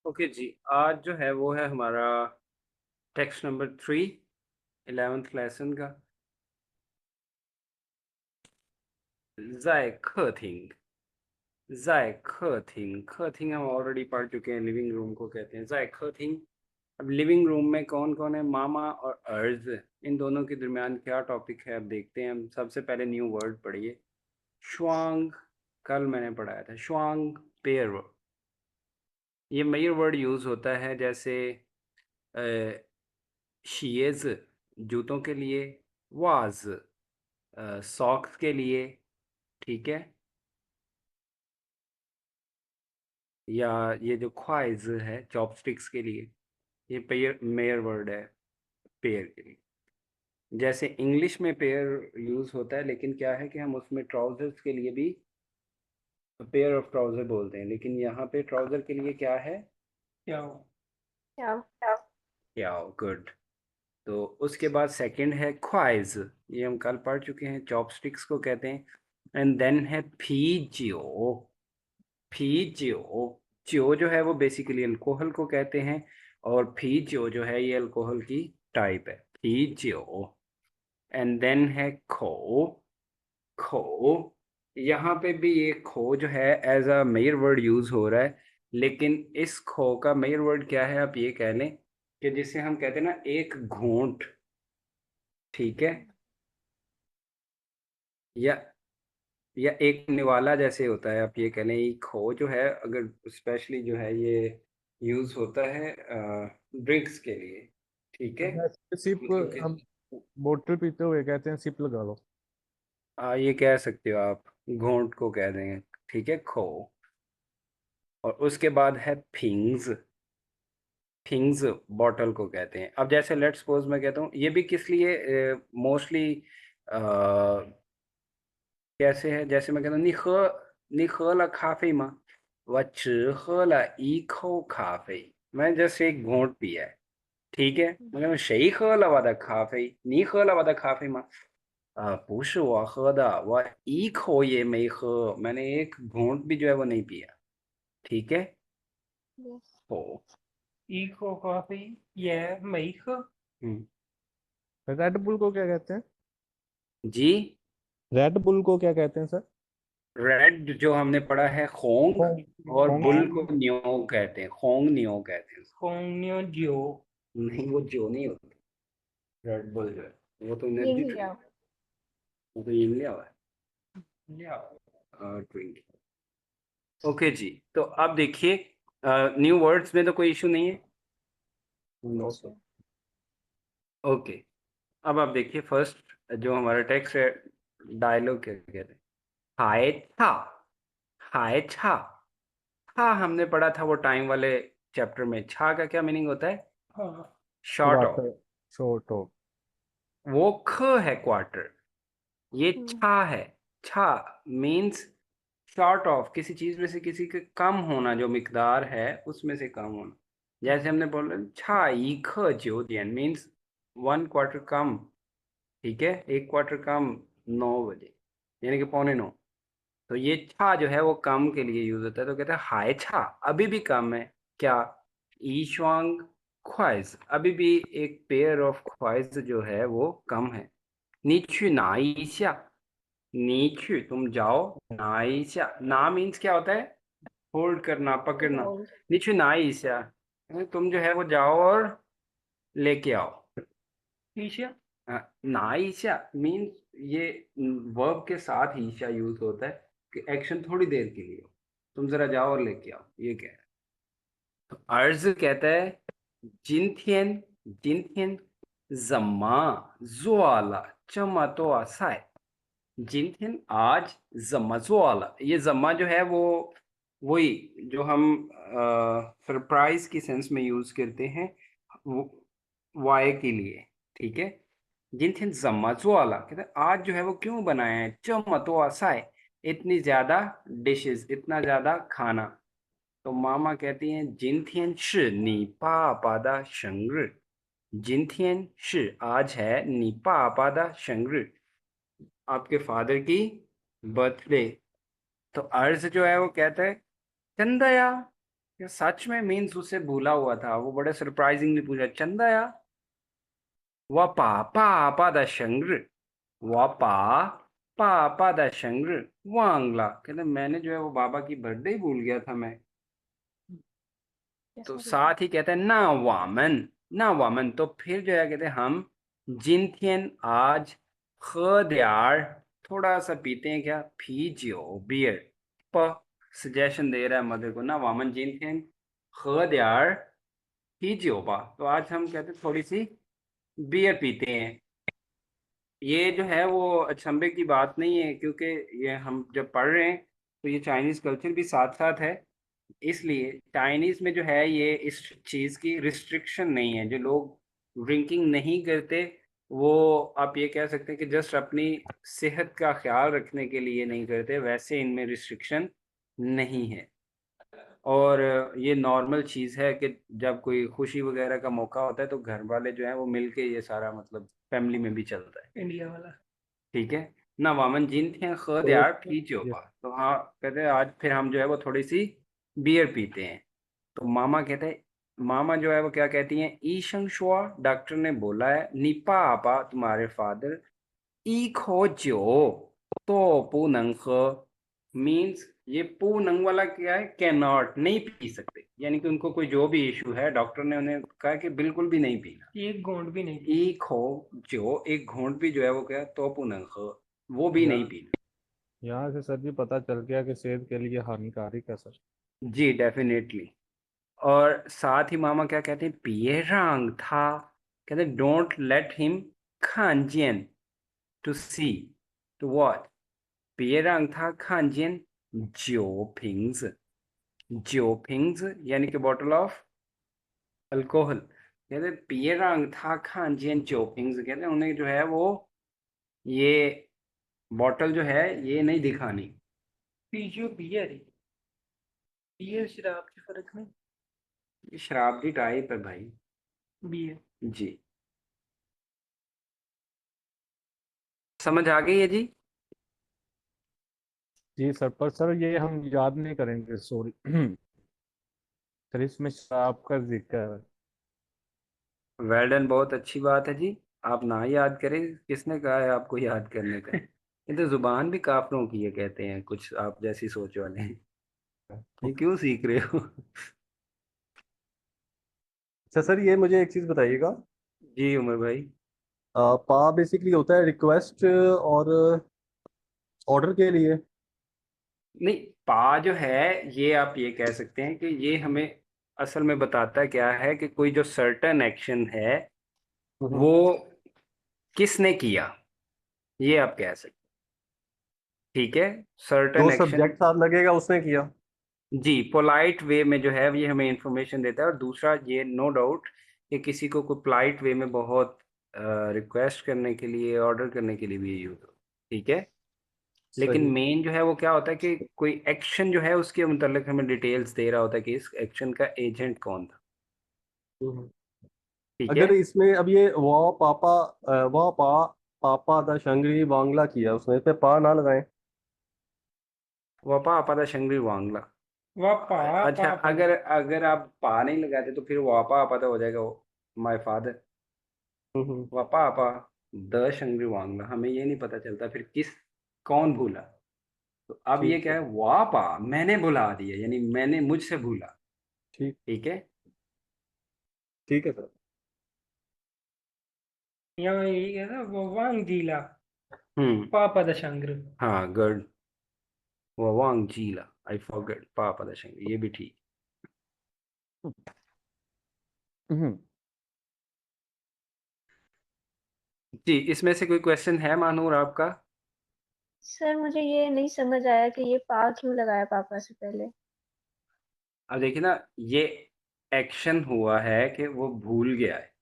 Okay जी। आज जो है वो है हमारा टेक्स्ट नंबर 3, 11th लेसन का। ज़ाय खथिंग। ज़ाय खथिंग, खथिंग हम ऑलरेडी पढ़ चुके हैं, लिविंग रूम को कहते हैं ज़ाय खथिंग। अब लिविंग रूम में कौन कौन है? मामा और अर्ज। इन दोनों के दरमियान क्या टॉपिक है अब देखते हैं हम। सबसे पहले न्यू वर्ड पढ़िए। श्वांग, कल मैंने पढ़ाया था श्वांग पेयर वर्ड। ये मेयर वर्ड यूज़ होता है जैसे शीएज जूतों के लिए, वाज सॉक्स के लिए, ठीक है। या ये जो ख्वाइज है चॉपस्टिक्स के लिए, ये पेयर मेयर वर्ड है पेयर के लिए। जैसे इंग्लिश में पेयर यूज़ होता है, लेकिन क्या है कि हम उसमें ट्राउजर्स के लिए भी पेयर ऑफ ट्राउजर बोलते हैं, लेकिन यहाँ पे ट्राउजर के लिए क्या है? क्या हो? क्या? क्या हो, गुड। तो उसके बाद सेकंड है ख्वाइज, ये हम कल पढ़ चुके हैं, चॉपस्टिक्स को कहते हैं। एंड देन है फीजियो। फीजियो, जियो जो है वो बेसिकली अल्कोहल को कहते हैं, और फीजियो जो है ये अल्कोहल की टाइप है, फीजियो। एंड देन है खो। खो, यहाँ पे भी ये खो जो है as a major word use हो रहा है, लेकिन इस खो का मेयर वर्ड क्या है? आप ये कह लें कि जिसे हम कहते हैं ना एक घूंट, ठीक है। या एक निवाला जैसे होता है, आप ये कह लें। ये खो जो है, अगर स्पेशली जो है ये यूज होता है ड्रिंक्स के लिए, ठीक है। जैसे सिप मतलब कि हम बोतल पीते हुए कहते हैं, सिप लगा लो। ये कह सकते हो आप, घोंट को कह देंगे, ठीक है, खो। और उसके बाद है फिंग्स। फिंग्स बॉटल को कहते हैं। अब जैसे लेट्स सपोज मैं कहता हूँ, ये भी किस लिए मोस्टली कैसे है? जैसे मैं कहता हूँ निख काफे मा वच ई खो काफे। मैं जैसे एक घोंट पिया है, ठीक है। मैं कहता हूँ शई वादा काफे नी वादा काफे मा। 不是我喝的，我一口也没喝，मैंने एक घूंट भी जो है वो नहीं पिया, ठीक है। Yes. हो, 一口咖啡也没喝。हम्म, रेड बुल को क्या कहते हैं? जी। रेड बुल को क्या कहते हैं सर? रेड जो हमने पढ़ा है खोंग, होंग। और होंग। बुल को न्यो कहते हैं, खोंग न्यो कहते हैं। 红牛酒 नहीं, वो जो नहीं होता। रेड बुल जो है वो तो एनर्जी 音 ड्रिंक, 调 वो तो yin लिया हुआ料 है ड्रिंक। ओके जी। तो अब देखिए, न्यू वर्ड्स में तो कोई इशू नहीं है। No sir. ओके, अब आप देखिए फर्स्ट जो हमारा टेक्स्ट है, डायलॉग क्या कहते हैं? हाय था, हाय छा। था हमने पढ़ा था वो टाइम वाले चैप्टर में। छा का क्या मीनिंग होता है? 啊，शॉर्ट ऑफ। क्वार्टर। शॉर्ट हो। वो ख है क्वार्टर, ये छा है। छा मीन्स शॉर्ट ऑफ, किसी चीज में से किसी के कम होना, जो मिकदार है उसमें से कम होना। जैसे हमने बोला छा ई ख ज्यो दियन मीन्स 1 क्वार्टर कम, ठीक है, 1 क्वार्टर कम, 9 बजे, यानी कि पौने 9। तो ये छा जो है वो कम के लिए यूज होता है, तो कहते हैं हाय छा, अभी भी कम है। क्या? ईश्वांग ख्वाइज, अभी भी एक पेयर ऑफ ख्वाइज जो है वो कम है। नीचू नाइशा, नीचू तुम जाओ, नाइशा ना मीन्स क्या होता है? होल्ड करना, पकड़ना। होंग। नीचू नाइशा, तुम जो है वो जाओ और लेके आओ। 一下 नाइशा मीन्स ये वर्ब के साथ ईशा यूज होता है कि एक्शन थोड़ी देर के लिए हो, तुम जरा जाओ और लेके आओ, ये कह रहा है। तो अर्ज कहता है जिनथियन, जिनथियन जम्मा जुआला चमा तो आसा है। जिनथियन आज जम्मा जुआला, ये जम्मा जो है वो वही जो हम सरप्राइज की सेंस में यूज करते हैं, वाई के लिए, ठीक है। जिनथिन जम्मा कहते हैं आज जो है वो क्यों बनाया है, चमतो आसाय, इतनी ज्यादा डिशेस, इतना ज्यादा खाना। तो मामा कहती हैं जिनथियन shi नी पापा दा शंग्र। जिनथियन shi आज है नी पापा दा शंग्र, आपके फादर की बर्थडे। तो अर्ज जो है वो कहता है चंदया, ये सच में मीन्स उसे भूला हुआ था, वो बड़े सरप्राइजिंगली पूछा, चंदा या वा पापा दा शंग्र वा पापा दा शंग्र वांगला, कहते मैंने जो है वो बाबा की बर्थडे ही भूल गया था मैं। तो साथ ही कहते हैं ना वामन, तो फिर जो है कहते हैं हम जिनथियन आज खदियार थोड़ा सा पीते हैं क्या, फीजियो बियर। प सजेशन दे रहा है मदर को, ना वामन जिनथियन खदियार फीजियो पा, तो आज हम कहते हैं थोड़ी सी बियर पीते हैं। ये जो है वो अचंभे की बात नहीं है, क्योंकि ये हम जब पढ़ रहे हैं तो ये चाइनीज कल्चर भी साथ साथ है, इसलिए चाइनीज में जो है ये इस चीज़ की रिस्ट्रिक्शन नहीं है। जो लोग ड्रिंकिंग नहीं करते वो आप ये कह सकते हैं कि जस्ट अपनी सेहत का ख्याल रखने के लिए नहीं करते, वैसे इनमें रिस्ट्रिक्शन नहीं है। और ये नॉर्मल चीज़ है कि जब कोई खुशी वगैरह का मौका होता है तो घर वाले जो है वो मिलके ये सारा मतलब फैमिली में भी चलता है। इंडिया वाला। ठीक है ना, वामन जिन थे खद तो यार फी ये चोपा, तो हाँ कहते हैं आज फिर हम जो है वो थोड़ी सी बियर पीते हैं। तो मामा कहते हैं, मामा जो है वो क्या कहती हैं, ईशंग शुआ डॉक्टर ने बोला है, निपा आपा तुम्हारे फादर ई खो जो तो पू नंग मीन्स ये पू नंग वाला क्या है, कैन नॉट, नहीं पी सकते, यानी कि उनको कोई जो भी इशू है डॉक्टर ने उन्हें कहा कि बिल्कुल भी नहीं पीना। एक घूंट भी नहीं। ई खो जो, एक घूंट भी जो है वो क्या, तो पू नंग वो भी नहीं यहाँ पीना। यहाँ से सर जी पता चल गया कि सेहत के लिए हानिकारक है सर। जी डेफिनेटली। और साथ ही मामा क्या कहते हैं, पिए रंग था, कहते डोंट लेट हिम खानजियन टू सी, टू वॉट, पिए रंग था खानजियन जो पिंग्स, जो पिंग्स यानी कि बॉटल ऑफ अल्कोहल, कहते पिए रंग था खानजियन जो पिंग्स, कहते उन्हें जो है वो ये बॉटल जो है ये नहीं दिखानी। पीजो बियर है, बियर शराब के फर्क में। ये शराब की टाइप है भाई। बियर। जी समझ आ गई है जी। जी सर, पर सर ये हम याद नहीं करेंगे, सॉरी। सर इसमें शराब का जिक्र है। वेल डन, बहुत अच्छी बात है जी। आप ना याद करें, किसने कहा है आपको याद करने का, ये तो जुबान भी काफरों की है कहते हैं कुछ आप जैसी सोच वाले हैं। ये क्यों सीख रहे हो? अच्छा सर, ये मुझे एक चीज बताइएगा। जी उमर भाई। पा बेसिकली होता है रिक्वेस्ट और ऑर्डर के लिए। नहीं, पा जो है ये आप ये कह सकते हैं कि ये हमें असल में बताता क्या है कि कोई जो सर्टन एक्शन है हम्म। वो किसने किया, ये आप कह सकते हैं। ठीक है, सर्टन जो एक्शन। सब्जेक्ट साथ लगेगा उसने किया। जी पोलाइट वे में जो है ये हमें इंफॉर्मेशन देता है। और दूसरा ये नो डाउट कि किसी को कोई पोलाइट वे में बहुत रिक्वेस्ट करने के लिए, ऑर्डर करने के लिए भी यूज हो। ठीक है, लेकिन सही। मेन जो है वो क्या होता है कि कोई एक्शन जो है उसके मुतल्लिक हमें डिटेल्स दे रहा होता है कि इस एक्शन का एजेंट कौन था। हम्म। ठीक है, अगर इसमें अब ये वाह पापा, वाह पा पापा दा शंगरी बांग्ला किया उसने, इस पे पा ना लगाएं। वपा आपदा शंगरी वांगला। वापा अच्छा, पापा। अगर अगर आप पा नहीं लगाते तो फिर वापा आपदा हो जाएगा, माय फादर। हम्म। वपा आपा द शंगरी वांगला, हमें ये नहीं पता चलता फिर किस, कौन भूला। तो अब ये ठीक क्या है। है, वापा मैंने भुला दिया, यानी मैंने मुझसे भूला। ठीक। ठीक है। ठीक है सर। यहाँ ये है ना वो वांग गीला हम्म। पापा दशंग्र। हाँ गुड, वांग जीला, आई फॉरगेट पापा द शंगरी, ये भी ठीक। हम्म। जी इसमें से कोई क्वेश्चन है मानूर आपका? सर मुझे ये नहीं समझ आया कि ये पा क्यों लगाया पापा से पहले। अब देखिए ना, ये एक्शन हुआ है कि वो भूल गया है।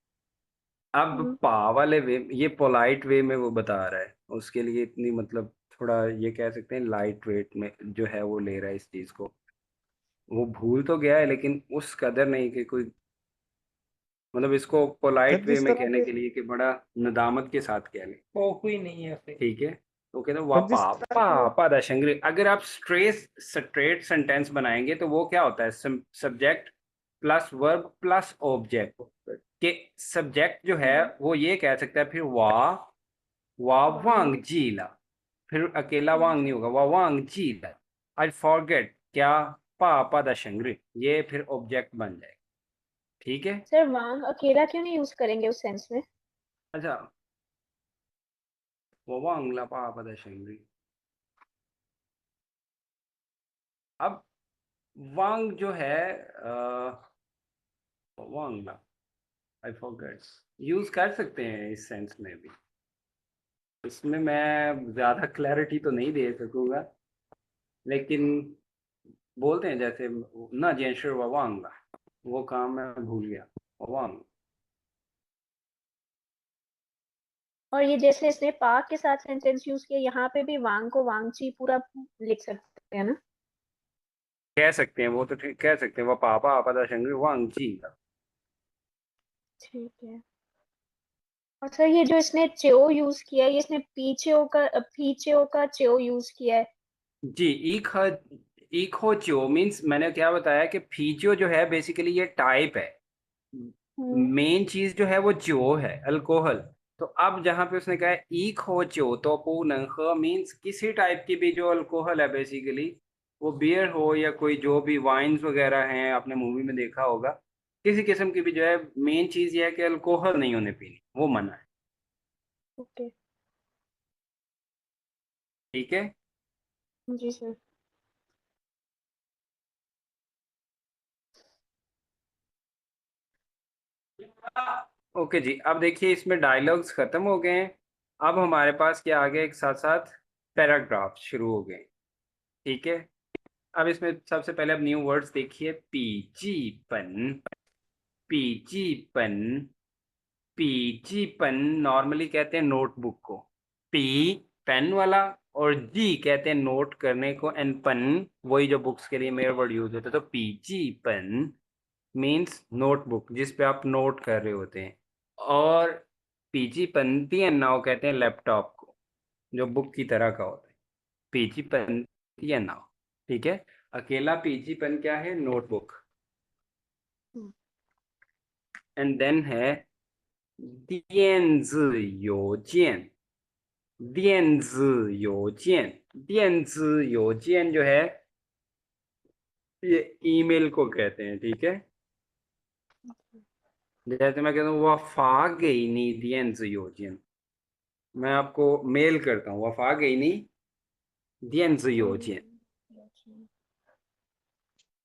अब हम्म, पा वाले वे, ये पोलाइट वे में वो बता रहा है, उसके लिए इतनी मतलब थोड़ा ये कह सकते हैं लाइट वेट में जो है वो ले रहा है इस चीज को। वो भूल तो गया है लेकिन उस कदर नहीं कि कोई, मतलब इसको सर पोलाइट वे जिस में तरह कहने के के लिए कि बड़ा नदामत के साथ कह ले। वो कोई नहीं है फिर। ठीक है, वो कहते हैं But this वापा पापा दा शंगरी। अगर आप स्ट्रेट सेंटेंस बनाएंगे तो वो क्या होता है, subject plus verb plus object. के सब्जेक्ट जो है वो ये कह सकता है फिर वा वांग जीला, फिर अकेला वांग नहीं होगा, वा वांग जीला आई फॉरगेट क्या पापा दा शंगरी, ये फिर ऑब्जेक्ट बन जाएगा। ठीक है। सर वांग अकेला क्यों नहीं यूज करेंगे उस सेंस में? अच्छा, वो वांग ला पापा दा शंगरी। अब वांग जो है वांग ला आई फॉरगेट यूज कर सकते हैं इस सेंस में भी। इसमें मैं ज्यादा क्लैरिटी तो नहीं दे सकूंगा, लेकिन बोलते हैं जैसे ना जेंशर वांग, वो काम मैं भूल गया, वांग। और ये जैसे इसने पाक के साथ सेंटेंस यूज किया, यहाँ पे भी वांग को वांगची पूरा लिख सकते हैं ना? कह सकते हैं, वो तो ठीक कह सकते हैं, वो पापा आपा दा शंगरी वांग जी। ठीक है। और सर ये जो इसने च्यो यूज किया है, ये इसने पीचेओ का च्यो यूज किया है। जी, इको च्यो मीन्स मैंने क्या बताया कि फीजियो जो है बेसिकली ये टाइप है, मेन चीज जो है वो च्यो है, अल्कोहल। तो अब जहां पे उसने कहा है इको च्यो तो पू नंग मीन्स किसी टाइप की भी जो अल्कोहल है बेसिकली, वो बियर हो या कोई जो भी वाइन्स वगैरह हैं, आपने मूवी में देखा होगा, किसी किस्म की भी जो है, मेन चीज ये है कि अल्कोहल नहीं होने पीनी, वो मना है। ओके। ठीक है। जी सर। ओके जी, अब देखिए इसमें डायलॉग्स खत्म हो गए हैं। अब हमारे पास क्या आ गया, एक साथ साथ पैराग्राफ शुरू हो गए। ठीक है। अब इसमें सबसे पहले अब न्यू वर्ड्स देखिए, पीजीपन। पीजीपन, पीजीपन नॉर्मली कहते हैं नोटबुक को, पी पेन वाला, और जी कहते हैं नोट करने को, एंड पन वही जो बुक्स के लिए मेरे वर्ड यूज होते हैं। तो पीजीपन मीन्स नोटबुक जिस पे आप नोट कर रहे होते हैं, और पीजी पंती एंड नाउ कहते हैं लैपटॉप को जो बुक की तरह का होता है, पीजी पंती एंड नाउ। ठीक है। अकेला पीजी पेन क्या है, नोटबुक। एंड देन है 电子邮件। 电子邮件, 电子邮件जो है ये ईमेल को कहते हैं। ठीक है। जैसे मैं कहता हूँ वह फा गई नी 电子邮件, मैं आपको मेल करता हूँ, वह फा गई नी 电子邮件।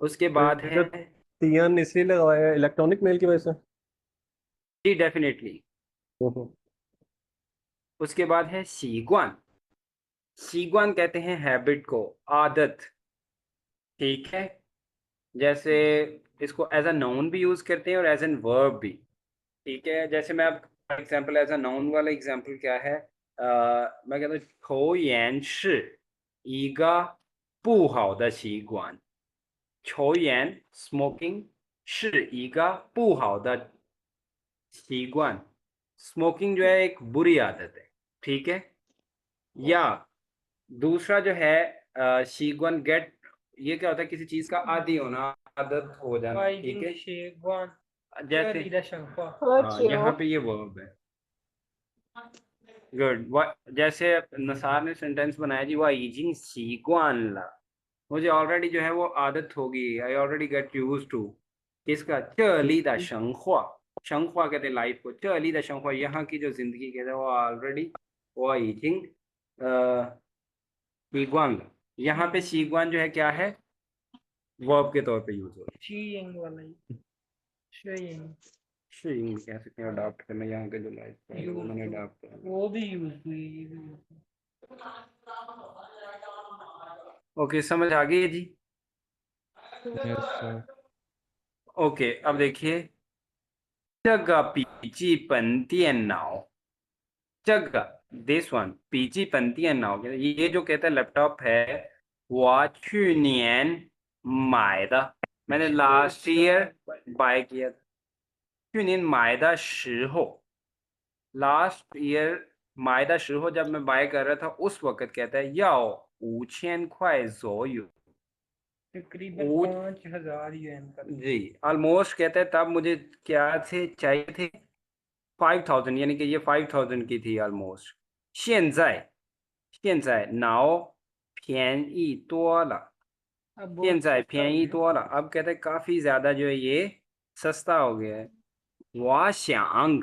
उसके बाद ये है, जो तियन इसलिए लगवाया इलेक्ट्रॉनिक मेल की वजह से। जी डेफिनेटली। हम्म। उसके बाद है सीग्वान। सीग्वान कहते हैं हैबिट को, आदत। ठीक है। जैसे इसको एज अ नाउन भी यूज करते हैं और एज एन वर्ब भी। ठीक है। जैसे मैं आप एग्जांपल, एज अ नाउन वाला एग्जांपल क्या है, मैं कहता हूँ 抽烟是一个不好的习惯。抽烟 smoking 是一个不好的习惯। स्मोकिंग जो है एक बुरी आदत है। ठीक है। या दूसरा जो है शीगवन गेट, ये क्या होता है, किसी चीज का आदी होना, आदत हो जाना। ठीक है। 习惯 这 जैसे 里的神话。 हाँ, यहाँ पे ये वर्ब है। गुड। जैसे नसार ने सेंटेंस बनाया जी, वह इजिंग सीक्वान ला, मुझे ऑलरेडी जो है वो आदत होगी, I already get use to. इसका चली दा शंख्वा, शंख्वा कहते हैं लाइफ को, चली दा शंख्वा यहाँ की जो जिंदगी कहते हैं वो ऑलरेडी, वो इजिंग सीक्वान ला। यहाँ पे सीक्वान जो है क्या है, वर्ब के तौर पे यूज हो रही है। 虚影 वाला ही।虚影 शेइंग कह सकते हैं, अडॉप्ट करना, यहाँ के जो लाइफ है वो मैंने अडॉप्ट करना। वो भी यूज हुई, ये भी use हुई। ओके, समझ आ गई है जी। Yes, sir. ओके, अब देखिए 这个笔记本电脑，这个 this one 笔记本电脑, ये जो कहता है लैपटॉप है, 我去年买的, मैंने लास्ट ईयर बाय किया था। 去年买的时候, लास्ट ईयर मायदा शुरू हो, जब मैं बाय कर रहा था उस वक्त कहता है याओ 5000 左右 तकरीबन वो 5000 यूएन का। जी ऑलमोस्ट कहता है तब मुझे क्या थे चाहिए थे 5000, यानी कि ये 5000 की थी ऑलमोस्ट। 现在now 便宜多了， अब 现 बहुत 在 सस्ता हो 便宜 गया। 多了 अब कहते हैं काफी ज्यादा जो है ये सस्ता हो गया है। 我想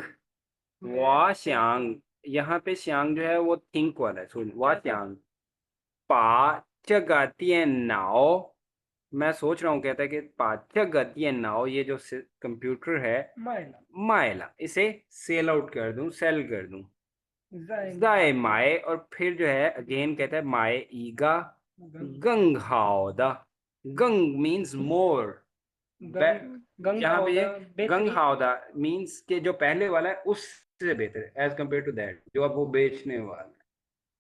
我想 यहाँ पे 想 जो है वो थिंक वाला है, सुन 我想把这个电脑 मैं सोच रहा हूँ कहता है कि 把这个电脑 ये जो कंप्यूटर है माइला 卖了 इसे सेल आउट कर दूं, सेल कर दूं। जाए जाए माए और फिर जो है अगेन कहता है माए ईगा गंग गंग हाओदा। गंग मीन्स मोर, गंग गंग यहाँ पे ये हाओदा गंग बेहतरीन। हाओदा मीन्स के जो पहले वाला है उससे बेहतर है एज कम्पेयर टू दैट जो अब वो बेचने वाला है।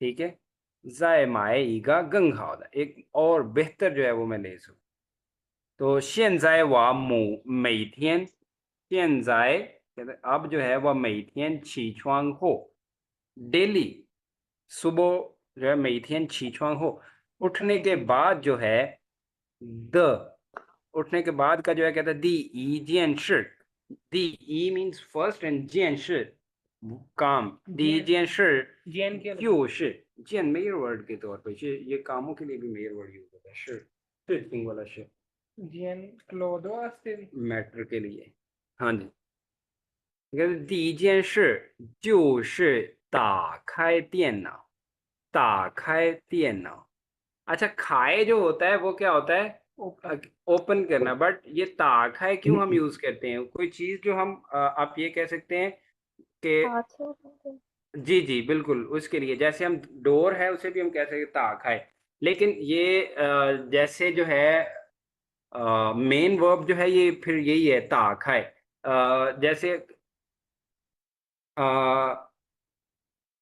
ठीक है, जाए माए ईगा गंग हाओदा, एक और बेहतर जो है वो मैं ले सकूँ। तो 现在我每天 现在 कहते हैं अब जो है वह 每天起床后 डेली सुबह जो है 每天起床后 उठने के बाद जो है द उठने के बाद का जो है कहता है दी ई जियन शि, दी ई मीन्स फर्स्ट एंड जियन शि काम, दी जियन- जियन शि जेन के क्यों शि जियन मेयर वर्ड के तौर पे ये कामों के लिए भी मेयर वर्ड यूज होता है शि, शिफ्टिंग वाला शि जेन क्लोदो वास्ते भी। मैटर के लिए। हाँ जी, 第一件事就是打开电脑，打开电脑। अच्छा खाए जो होता है वो क्या होता है ओपन ओपन करना, बट ये ताखाए क्यों हम यूज करते हैं? कोई चीज जो हम आप ये कह सकते हैं कि हाथ से उठाते हैं। जी जी बिल्कुल उसके लिए, जैसे हम डोर है उसे भी हम कह सकते हैं ताखाए, लेकिन ये जैसे जो है मेन वर्ब जो है ये फिर यही है ताखाए। जैसे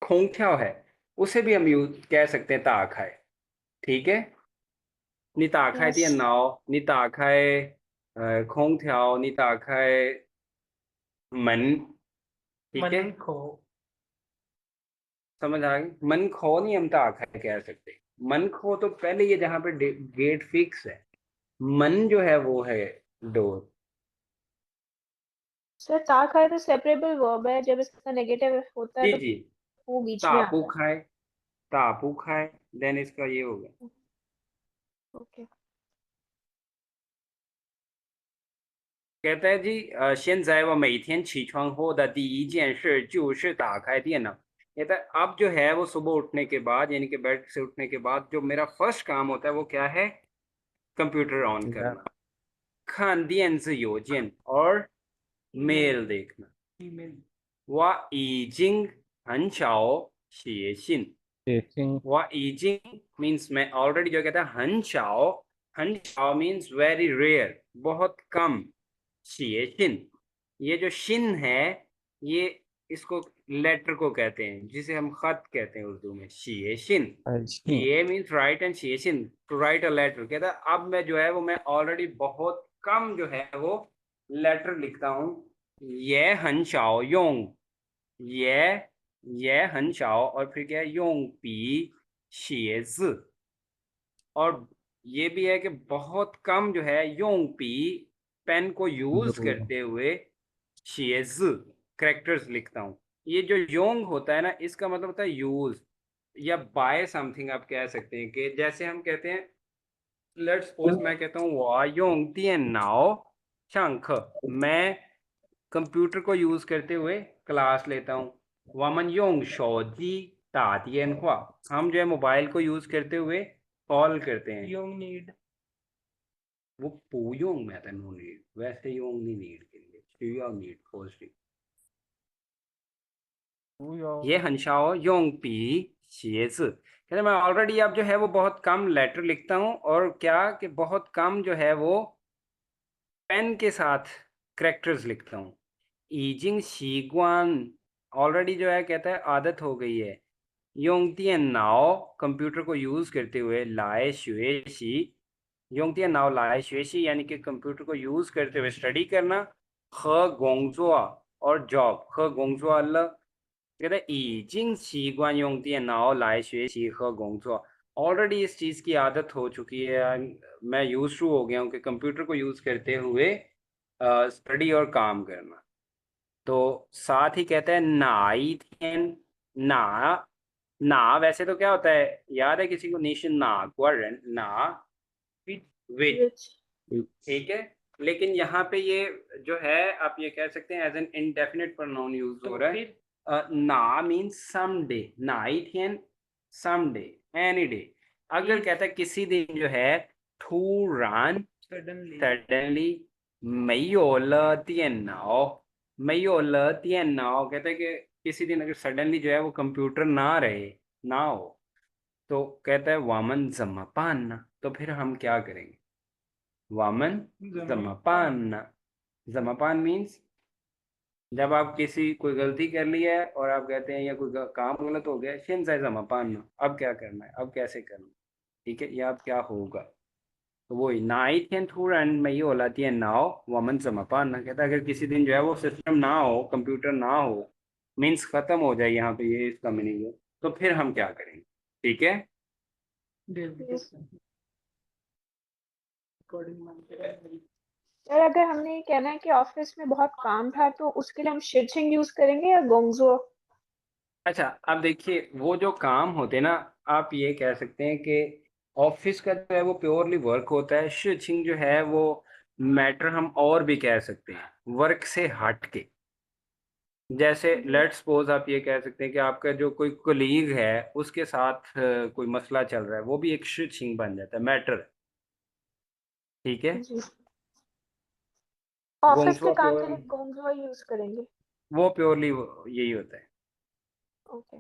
खोंख्याओ है उसे भी हम यूज कह सकते हैं ताखाए। ठीक है, 你打开 Yes. 电脑，你打开空调，你打开门，ठीक है, मन खो समझ आ गई? मन खो नहीं हम ताखा कह सकते, मन खो तो पहले ये जहाँ पे गेट फिक्स है, मन जो है वो है डोर। सर ताक है तो सेपरेबल वर्ब है, जब इसका नेगेटिव होता है जी तो जी, वो बीच में आता तापू है। खाए, तापू खाए, देन इसका ये हो गया। ओके कहता है जी 现在我每天起床后的第一件事就是打开电脑। कहता है अब जो है वो सुबह उठने के बाद यानी कि बेड से उठने के बाद जो मेरा फर्स्ट काम होता है वो क्या है? कंप्यूटर ऑन करना, 看电子邮件 और मेल देखना। ईमेल 我已经很少写信， टेस्टिंग 我已经 means मैं ऑलरेडी जो कहता है 很少 means very rare, बहुत कम। 写信 ये जो शिन है ये इसको लेटर को कहते हैं जिसे हम खत कहते हैं उर्दू में, 写信 ये means write and 写信 to write a letter. कहता है अब मैं जो है वो मैं ऑलरेडी बहुत कम जो है वो लेटर लिखता हूँ। ये 很少用 ये 很少 और फिर क्या है 用笔写字, और ये भी है कि बहुत कम जो है 用笔 पेन को यूज करते हुए 写字 करेक्टर्स लिखता हूँ। ये जो योंग होता है ना इसका मतलब होता है यूज या बाय समथिंग, आप कह सकते हैं कि जैसे हम कहते हैं लेट्स सपोज मैं कहता हूँ 我用电脑上课, मैं कंप्यूटर को यूज करते हुए क्लास लेता हूँ। 我们用手机打电话, हम जो है मोबाइल को यूज करते हुए कॉल करते हैं। योंग नीड वो पूयोंग में आता है, नो नीड, वैसे योंग नहीं नीड के लिए, शुया नीड पोजिटिव। ये 很少用笔写字, कहते मैं ऑलरेडी अब जो है वो बहुत कम लेटर लिखता हूँ और क्या कि बहुत कम जो है वो पेन के साथ करेक्टर्स लिखता हूँ। 已经习惯 ऑलरेडी जो है कहता है आदत हो गई है। 用电脑 कंप्यूटर को यूज करते हुए 来学习 用电脑来学习 यानी कि कंप्यूटर को यूज करते हुए स्टडी करना। 和工作 और जॉब 和工作了 कहता है 已经习惯用电脑来学习和工作 ऑलरेडी इस चीज की आदत हो चुकी है मैं यूज टू हो गया हूँ कि कंप्यूटर को यूज करते हुए स्टडी और काम करना तो साथ ही कहता है नाई थियन ना ना वैसे तो क्या होता है याद है किसी को नेशन ना क्वारन ना विद which ठीक है लेकिन यहाँ पे ये जो है आप ये कह सकते हैं as an indefinite pronoun use हो तो रहा है फिर ना means some day night and some day any day अगर ये- कहता है किसी दिन जो है突然 सडनली suddenly 没有了电脑没有了电脑कहता है कि किसी दिन अगर सडनली जो है वो कंप्यूटर ना रहे ना हो तो कहता है वामन जमापान तो फिर हम क्या करेंगे वामन जमापान जमापान मीन्स जब आप किसी कोई गलती कर ली है और आप कहते हैं या कोई काम गलत हो गया शिन साइज जमापान अब क्या करना है अब कैसे करना है ठीक है या अब क्या होगा तो वही 哪一天突然没有了电脑我们怎么办呢 कहता है अगर किसी दिन जो है वो सिस्टम ना हो कंप्यूटर ना हो मीन्स खत्म हो जाए यहाँ पे ये इसका मीनिंग है तो फिर हम क्या करेंगे ठीक है सर अगर हमने ये कहना है कि ऑफिस में बहुत काम था तो उसके लिए हम शिचिंग यूज करेंगे या गोंगजो अच्छा अब देखिए वो जो काम होते हैं ना आप ये कह सकते हैं कि ऑफिस का जो है वो प्योरली वर्क होता है शिचिंग जो है वो मैटर हम और भी कह सकते हैं वर्क से हट के जैसे लेट्स सपोज आप ये कह सकते हैं कि आपका जो कोई कोलीग है उसके साथ कोई मसला चल रहा है वो भी एक शिचिंग बन जाता है मैटर ठीक है जी ऑफिस के गोंगसुआ काम के प्योर लिए गोंगजो यूज करेंगे वो प्योरली यही होता है ओके